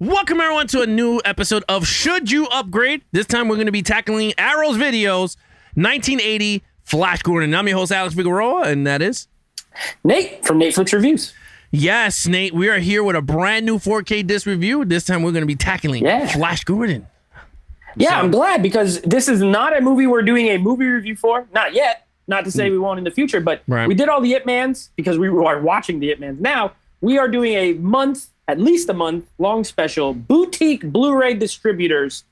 Welcome everyone to a new episode of Should You Upgrade? This time we're going to be tackling Arrow's videos, 1980 Flash Gordon. I'm your host Alex Figueroa, and that is Nate from Netflix Reviews. Yes, Nate, we are here with a brand new 4K disc review. This time we're going to be tackling Flash Gordon. Yeah, I'm glad because this is not a movie we're doing a movie review for. Not yet. Not to say we won't in the future, but we did all the It Mans because we are watching the It Mans. Now we are doing a at least a month long special boutique Blu-ray distributors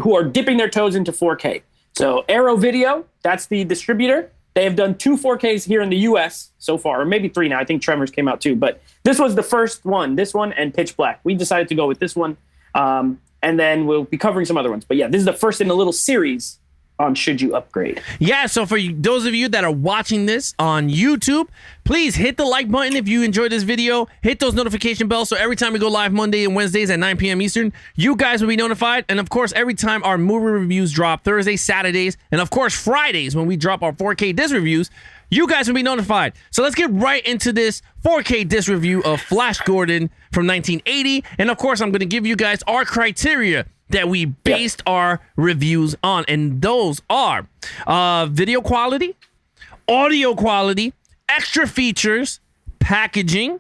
who are dipping their toes into 4K. So Arrow Video, that's the distributor. They have done 2 4Ks here in the US so far, or maybe 3 now. I think Tremors came out too, but this was the first one, this one and Pitch Black. We decided to go with this one, and then we'll be covering some other ones. But yeah, this is the first in a little series on Should You Upgrade. Yeah, so for those of you that are watching this on YouTube, please hit the like button if you enjoyed this video. Hit those notification bells so every time we go live Monday and Wednesdays at 9 p.m. Eastern, you guys will be notified. And of course, every time our movie reviews drop, Thursdays, Saturdays, and of course Fridays when we drop our 4K disc reviews, you guys will be notified. So let's get right into this 4K disc review of Flash Gordon from 1980. And of course, I'm going to give you guys our criteria that we based our reviews on. And those are video quality, audio quality, extra features, packaging,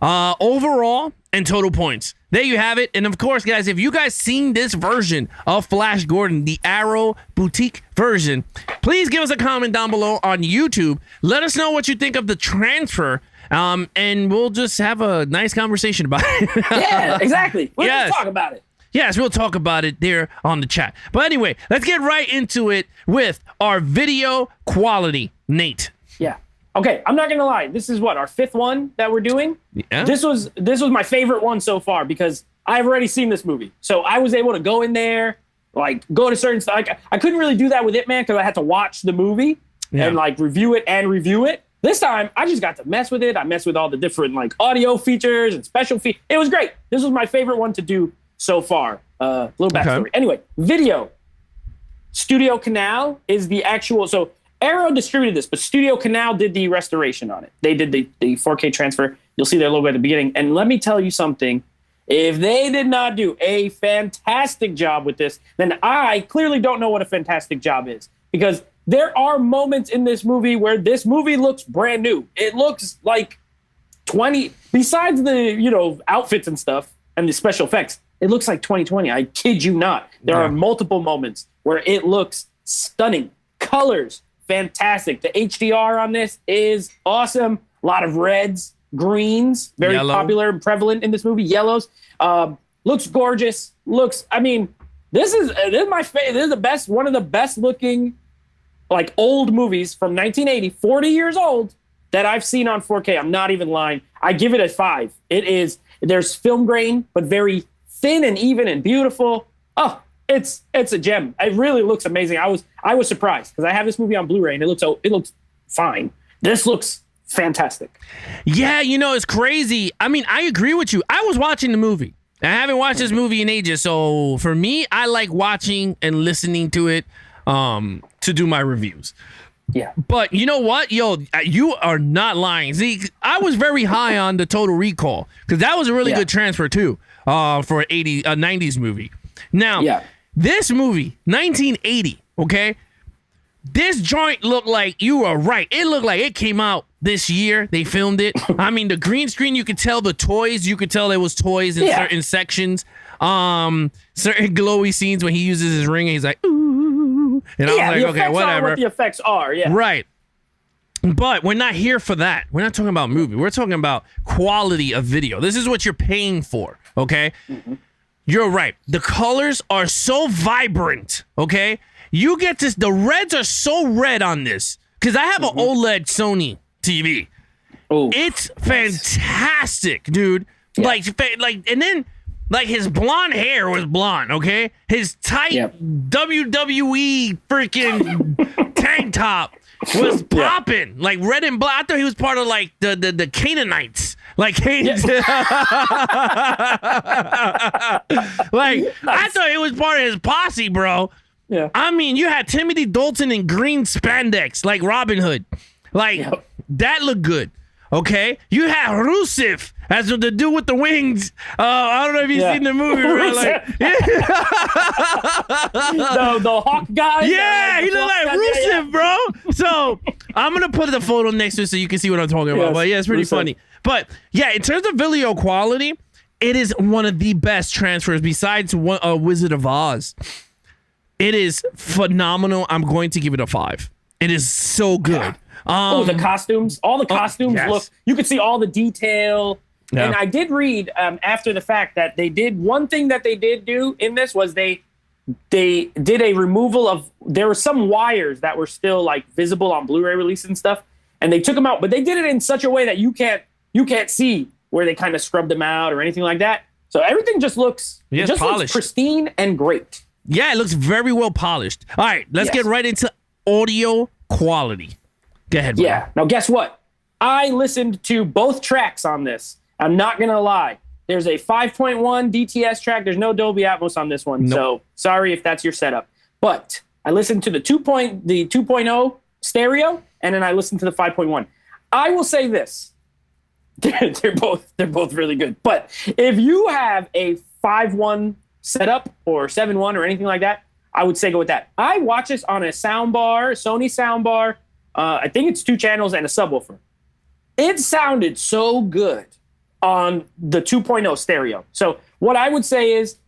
overall, and total points. There you have it. And of course, guys, if you guys seen this version of Flash Gordon, the Arrow Boutique version, please give us a comment down below on YouTube. Let us know what you think of the transfer. And we'll just have a nice conversation about it. Yeah, exactly. We'll just talk about it. Yes, we'll talk about it there on the chat. But anyway, let's get right into it with our video quality, Nate. Yeah. Okay, I'm not going to lie. This is what, our 5th one that we're doing? Yeah. This was my favorite one so far because I've already seen this movie. So I was able to go in there, like go to certain stuff. Like, I couldn't really do that with It Man because I had to watch the movie and like review it. This time, I just got to mess with it. I messed with all the different like audio features and special features. It was great. This was my favorite one to do so far. Little backstory. Okay. Anyway, video. Studio Canal is the actual. So Arrow distributed this, but Studio Canal did the restoration on it. They did the 4K transfer. You'll see that a little bit at the beginning. And let me tell you something. If they did not do a fantastic job with this, then I clearly don't know what a fantastic job is. Because there are moments in this movie where this movie looks brand new. It looks like 20. Besides the outfits and stuff and the special effects, it looks like 2020. I kid you not. There are multiple moments where it looks stunning. Colors, fantastic. The HDR on this is awesome. A lot of reds, greens, very popular and prevalent in this movie. Yellows. Looks gorgeous. This is my favorite. This is the best, one of the best looking, like old movies from 1980, 40 years old that I've seen on 4K. I'm not even lying. I give it a 5. There's film grain, but very thin and even and beautiful. Oh, it's a gem. It really looks amazing. I was surprised because I have this movie on Blu-ray and it looks fine. This looks fantastic. Yeah, it's crazy. I mean, I agree with you. I was watching the movie. I haven't watched this movie in ages, so for me, I like watching and listening to it to do my reviews. Yeah. But you know what? Yo, you are not lying. See, I was very high on the Total Recall because that was a really good transfer too for an 90s movie. Now, this movie, 1980, okay? This joint looked like, you were right. It looked like it came out this year. They filmed it. I mean, the green screen, you could tell the toys. You could tell there was toys in certain sections. Certain glowy scenes when he uses his ring and he's like, ooh. And I was like, okay, whatever. What the effects are, Right. But we're not here for that. We're not talking about movie. We're talking about quality of video. This is what you're paying for, okay? Mm-hmm. You're right. The colors are so vibrant, okay? You get this. The reds are so red on this because I have an OLED Sony TV. Oh, it's fantastic, dude. Yeah. And then his blonde hair was blonde, okay? His tight WWE freaking tank top was popping, like red and black. I thought he was part of like the Canaanites. Like, I thought he was part of his posse, bro. Yeah. I mean, you had Timothy Dalton in green spandex, like Robin Hood. Like, that looked good. Okay? You had Rusev as the dude with the wings. I don't know if you've seen the movie. Right? Like, the hawk guy. Yeah, he looked like Rusev, bro. So I'm gonna put the photo next to it so you can see what I'm talking about. But yeah, it's pretty funny. But yeah, in terms of video quality, it is one of the best transfers besides Wizard of Oz. It is phenomenal. I'm going to give it a 5. It is so good. The costumes. All the costumes look. You could see all the detail. Yeah. And I did read after the fact that they did one thing that they did do in this was they did a removal of. There were some wires that were still like visible on Blu-ray release and stuff, and they took them out. But they did it in such a way that you can't see where they kind of scrubbed them out or anything like that. So everything just looks looks pristine and great. Yeah, it looks very well polished. All right, let's get right into audio quality. Go ahead. Yeah. Bro. Now, guess what? I listened to both tracks on this. I'm not going to lie. There's a 5.1 DTS track. There's no Dolby Atmos on this one. Nope. So sorry if that's your setup. But I listened to the 2.0 stereo, and then I listened to the 5.1. I will say this. They're both really good. But if you have a 5.1 setup or 7.1 or anything like that, I would say go with that. I watch this on a soundbar, Sony soundbar. I think it's 2 channels and a subwoofer. It sounded so good on the 2.0 stereo. So what I would say is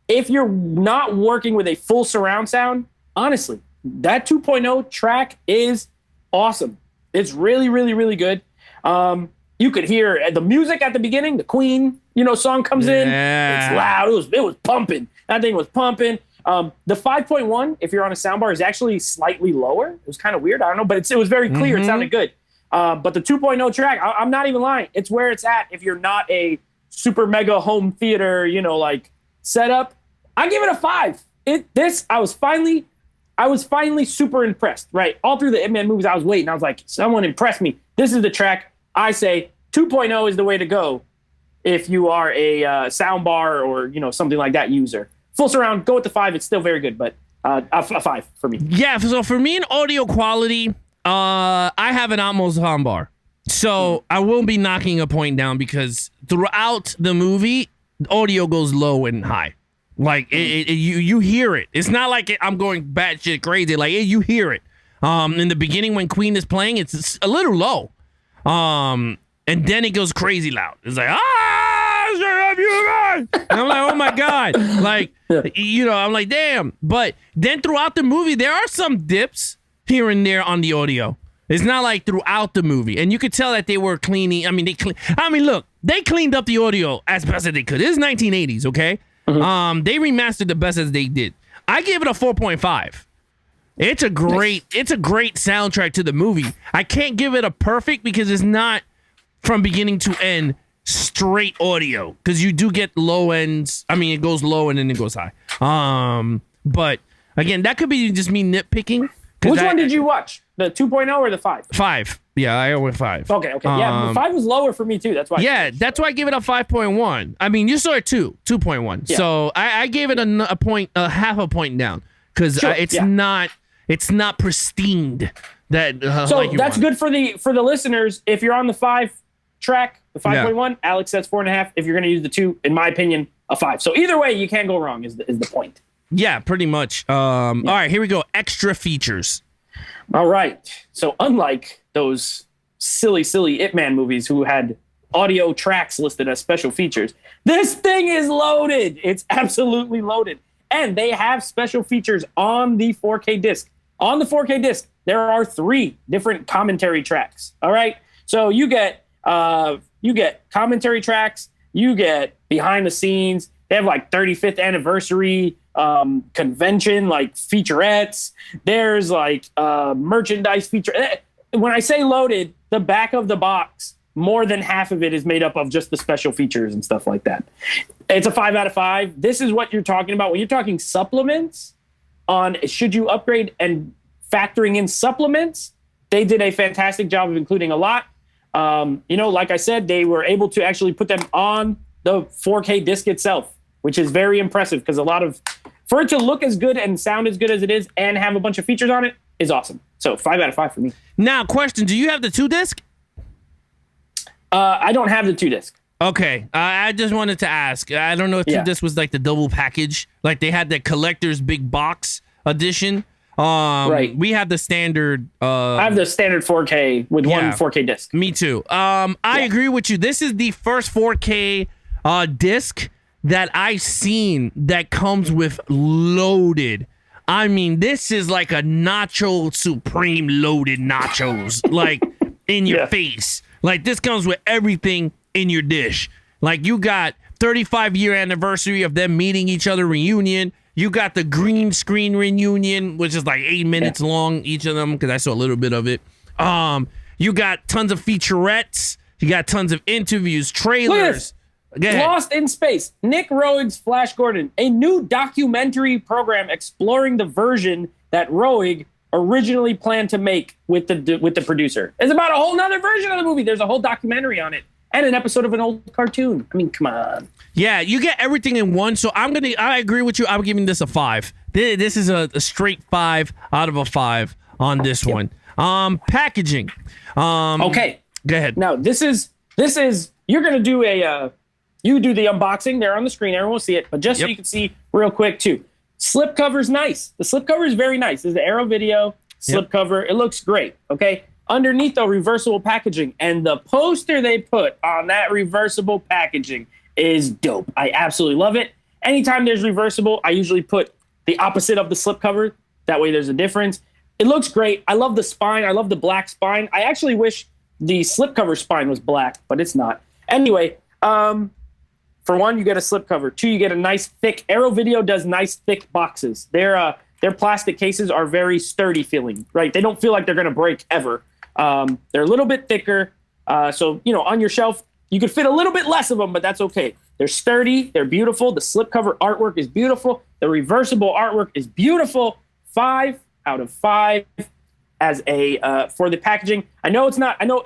if you're not working with a full surround sound, honestly, that 2.0 track is awesome. It's really, really, really good. You could hear the music at the beginning, the Queen, song comes in. It's loud. It was pumping. That thing was pumping. The 5.1, if you're on a soundbar, is actually slightly lower. It was kind of weird. I don't know, but it was very clear. It sounded good. But the 2.0 track, I'm not even lying. It's where it's at if you're not a super mega home theater, like setup. I give it a 5. I was finally super impressed, right? All through the Ip Man movies, I was waiting. I was like, someone impressed me. This is the track. I say 2.0 is the way to go if you are a soundbar or, something like that user. Full surround, go with the 5. It's still very good, but a 5 for me. Yeah, so for me in audio quality, I have an Atmos soundbar. So I won't be knocking a point down because throughout the movie, audio goes low and high. Like, you hear it. It's not like I'm going batshit crazy. Like, you hear it. In the beginning when Queen is playing, it's a little low. And then it goes crazy loud. It's like, and I'm like, oh my God. Like, I'm like, damn. But then throughout the movie, there are some dips here and there on the audio. It's not like throughout the movie. And you could tell that they were cleaning. Look, they cleaned up the audio as best as they could. This is 1980s, okay? Mm-hmm. They remastered the best as they did. I gave it a 4.5. It's a great soundtrack to the movie. I can't give it a perfect because it's not from beginning to end straight audio, because you do get low ends. It goes low and then it goes high. But again, that could be just me nitpicking. Which one did you watch? The 2.0 or the 5? 5. Yeah, I went 5. Okay. Yeah, 5 was lower for me too. That's why. Yeah, that's why I give it a 5.1. You saw it 2.1. Yeah. So I gave it a point, a half a point down, because it's not pristine. So that's good for the listeners. If you're on the 5 track, the 5.1, Alex says 4.5. If you're going to use the 2, in my opinion, a 5. So either way, you can't go wrong. Is the point? Yeah, pretty much. All right, here we go. Extra features. All right. So unlike those silly Ip Man movies who had audio tracks listed as special features, this thing is loaded. It's absolutely loaded. And they have special features on the 4K disc. On the 4K disc, there are 3 different commentary tracks. All right. So you get commentary tracks. You get behind the scenes. They have like 35th anniversary convention, like featurettes. There's like merchandise feature. When I say loaded, the back of the box, more than half of it is made up of just the special features and stuff like that. It's a 5 out of 5. This is what you're talking about. When you're talking supplements on should you upgrade and factoring in supplements, they did a fantastic job of including a lot. Like I said, they were able to actually put them on the 4K disc itself, which is very impressive because for it to look as good and sound as good as it is and have a bunch of features on it is awesome. So 5 out of 5 for me. Now, question, do you have the 2 disc? I don't have the 2 disc. Okay, I just wanted to ask. I don't know if this was like the double package, like they had the collector's big box edition. Right. We have the standard. I have the standard 4K with one 4K disc. Me too. I agree with you. This is the first 4K disc that I've seen that comes with loaded. I mean, this is like a Nacho Supreme loaded nachos, like in your face. Like this comes with everything in your dish. Like you got 35-year anniversary of them meeting each other reunion. You got the green screen reunion, which is like 8 minutes long, each of them, because I saw a little bit of it. You got tons of featurettes. You got tons of interviews, trailers. Lost in Space, Nick Roeg's Flash Gordon, a new documentary program exploring the version that Roeg originally planned to make with the producer. It's about a whole nother version of the movie. There's a whole documentary on it and an episode of an old cartoon. I mean, come on. Yeah, you get everything in one. So I agree with you. I'm giving this a 5. This is a straight 5 out of a 5 on this one. Packaging. Okay. Go ahead. Now this is you're gonna do you do the unboxing there on the screen. Everyone will see it, but just so you can see real quick too. Slipcover's nice. The slipcover is very nice. This is the Arrow Video slipcover. It looks great. Okay. Underneath though, reversible packaging, and the poster they put on that reversible packaging is dope. I absolutely love it. Anytime there's reversible, I usually put the opposite of the slipcover. That way there's a difference. It looks great. I love the spine. I love the black spine. I actually wish the slipcover spine was black, but it's not. Anyway, for one, you get a slipcover. 2, you get a nice thick. Arrow Video does nice thick boxes. Their plastic cases are very sturdy feeling, right? They don't feel like they're going to break ever. They're a little bit thicker. So, on your shelf, you could fit a little bit less of them, but that's okay. They're sturdy. They're beautiful. The slipcover artwork is beautiful. The reversible artwork is beautiful. 5 out of 5 as for the packaging. I know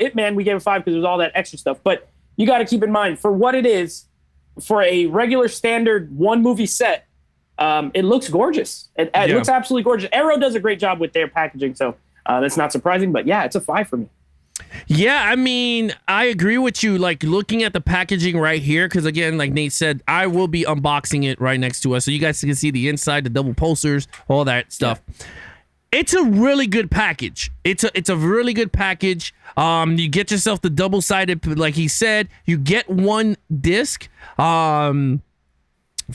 Ip Man, we gave a 5 because there's all that extra stuff, but you got to keep in mind for what it is, for a regular standard one movie set, it looks gorgeous. It looks absolutely gorgeous. Arrow does a great job with their packaging, so that's not surprising, but yeah, it's a 5 for me. Yeah, I mean, I agree with you. Like looking at the packaging right here, because again, like Nate said, I will be unboxing it right next to us, so you guys can see the inside, the double posters, all that stuff. Yeah. It's a really good package. It's a really good package. You get yourself the double-sided, like he said. You get one disc. For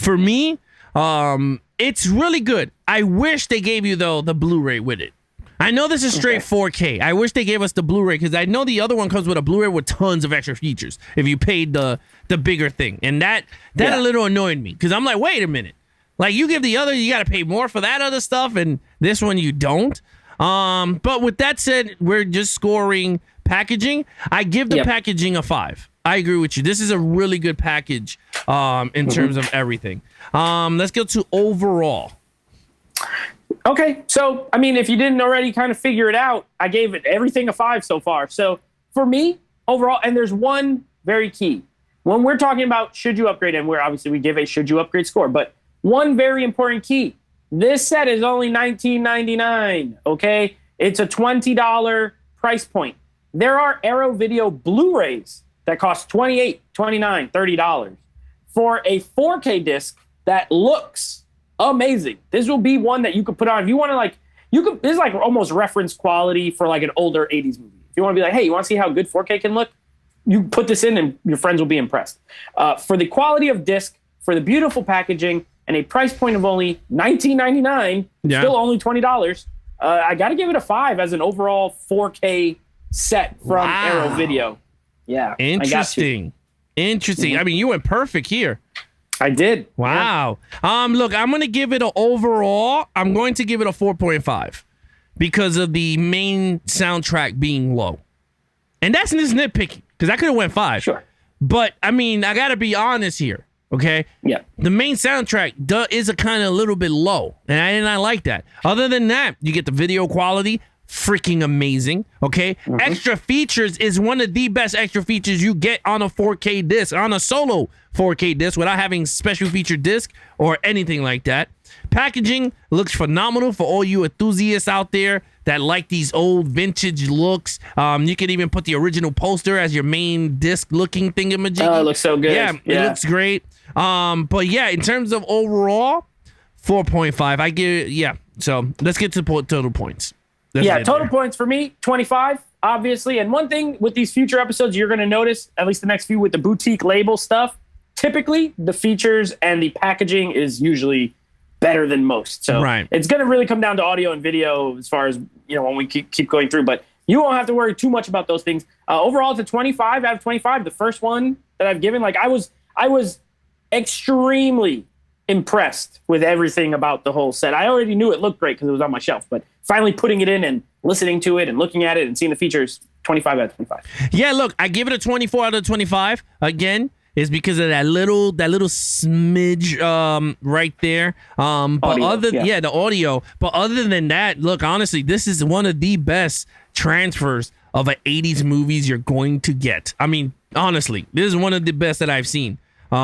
me, it's really good. I wish they gave you though the Blu-ray with it. I know this is straight 4K. I wish they gave us the Blu-ray because I know the other one comes with a Blu-ray with tons of extra features if you paid the bigger thing. And that a little annoyed me because I'm like, wait a minute. Like you give the other, you got to pay more for that other stuff, and this one you don't. But with that said, we're just scoring packaging. I give the packaging a 5. I agree with you. This is a really good package in terms of everything. Let's go to overall. Okay, so I mean, if you didn't already kind of figure it out, I gave it everything a 5 so far. So for me, overall, and there's one very key. When we're talking about should you upgrade, and we give a should you upgrade score, but one very important key. This set is only $19.99, okay? It's a $20 price point. There are Arrow Video Blu-rays that cost $28, $29, $30 for a 4K disc that looks amazing. This will be one that you could put on if you want to this is like almost reference quality for like an older 80s movie. If you want to be like, hey, you want to see how good 4K can look? You put this in and your friends will be impressed. For the quality of disc, for the beautiful packaging, and a price point of only $19.99, still only $20, I got to give it a 5 as an overall 4K set from Arrow Video. Yeah. Interesting. I mean, you went perfect here. I did. Wow. Yeah. Look, I'm going to give it an overall. I'm going to give it a 4.5 because of the main soundtrack being low. And that's just nitpicking because I could have went 5. Sure. But, I mean, I got to be honest here. Okay. Yeah. The main soundtrack is a kind of a little bit low, and I like that. Other than that, you get the video quality, freaking amazing. Okay. Extra features is one of the best extra features you get on a 4K disc, on a solo 4K disc, without having special feature disc or anything like that. Packaging looks phenomenal for all you enthusiasts out there that like these old vintage looks. You can even put the original poster as your main disc looking thingamajiggy. Oh, it looks so good. Yeah, it looks great. But yeah, in terms of overall, 4.5. I give it, yeah. So let's get to total points. Total points for me, 25, obviously. And one thing with these future episodes, you're going to notice, at least the next few with the boutique label stuff, typically the features and the packaging is usually better than most. So it's going to really come down to audio and video as far as, when we keep going through. But you won't have to worry too much about those things. Overall, it's a 25 out of 25. The first one that I've given, I was extremely impressed with everything about the whole set. I already knew it looked great because it was on my shelf, but finally putting it in and listening to it and looking at it and seeing the features, 25 out of 25. Yeah, look, I give it a 24 out of 25. Again, is because of that little smidge right there. But audio, the audio. But other than that, look, honestly, this is one of the best transfers of an 80s movies you're going to get. I mean, honestly, this is one of the best that I've seen. Put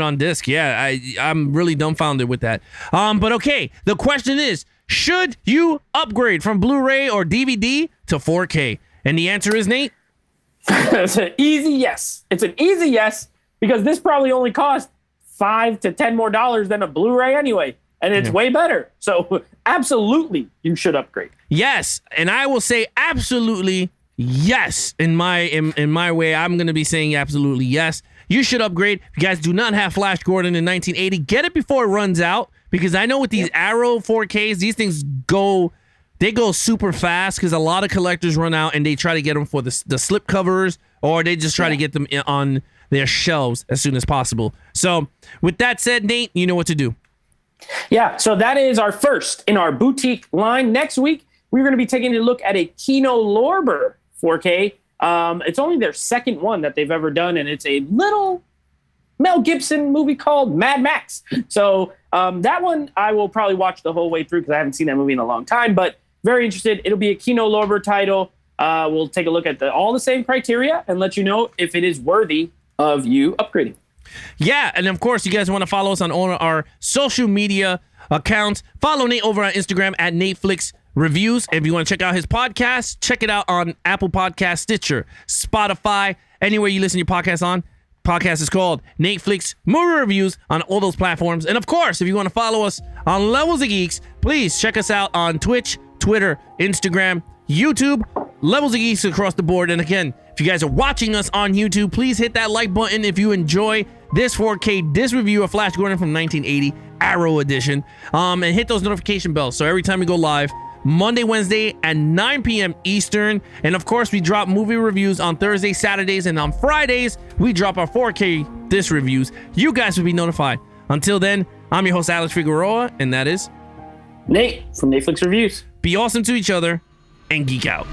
on disc. Yeah, I'm really dumbfounded with that. But okay, the question is, should you upgrade from Blu-ray or DVD to 4K? And the answer is, Nate? It's an easy yes. It's an easy yes, because this probably only cost $5 to $10 more than a Blu-ray anyway, and it's way better. So absolutely, you should upgrade. Yes, and I will say absolutely yes. In my way, I'm going to be saying absolutely yes. You should upgrade. If you guys do not have Flash Gordon in 1980, get it before it runs out, because I know with these Arrow 4Ks, these things go super fast, because a lot of collectors run out and they try to get them for the slip covers, or they just try to get them on their shelves as soon as possible. So with that said, Nate, you know what to do. Yeah, so that is our first in our boutique line. Next week, we're going to be taking a look at a Kino Lorber 4K. It's only their second one that they've ever done, and it's a little Mel Gibson movie called Mad Max. So that one I will probably watch the whole way through, because I haven't seen that movie in a long time, but very interested. It'll be a Kino Lorber title. We'll take a look at all the same criteria and let you know if it is worthy of you upgrading. Yeah, and of course, you guys want to follow us on all our social media accounts. Follow Nate over on Instagram at Nateflix Reviews. If you want to check out his podcast, check it out on Apple Podcast, Stitcher, Spotify, anywhere you listen to your podcast on. Podcast is called Nateflix Movie Reviews on all those platforms. And of course, if you want to follow us on Levels of Geeks, please check us out on Twitch, Twitter, Instagram, YouTube, Levels of Geeks across the board. And again, if you guys are watching us on YouTube, please hit that like button if you enjoy this 4K disc review of Flash Gordon from 1980 Arrow Edition. And hit those notification bells so every time we go live, Monday, Wednesday at 9 p.m. Eastern. And of course, we drop movie reviews on Thursdays, Saturdays, and on Fridays, we drop our 4K disc reviews. You guys will be notified. Until then, I'm your host, Alex Figueroa, and that is Nate from Netflix Reviews. Be awesome to each other and geek out.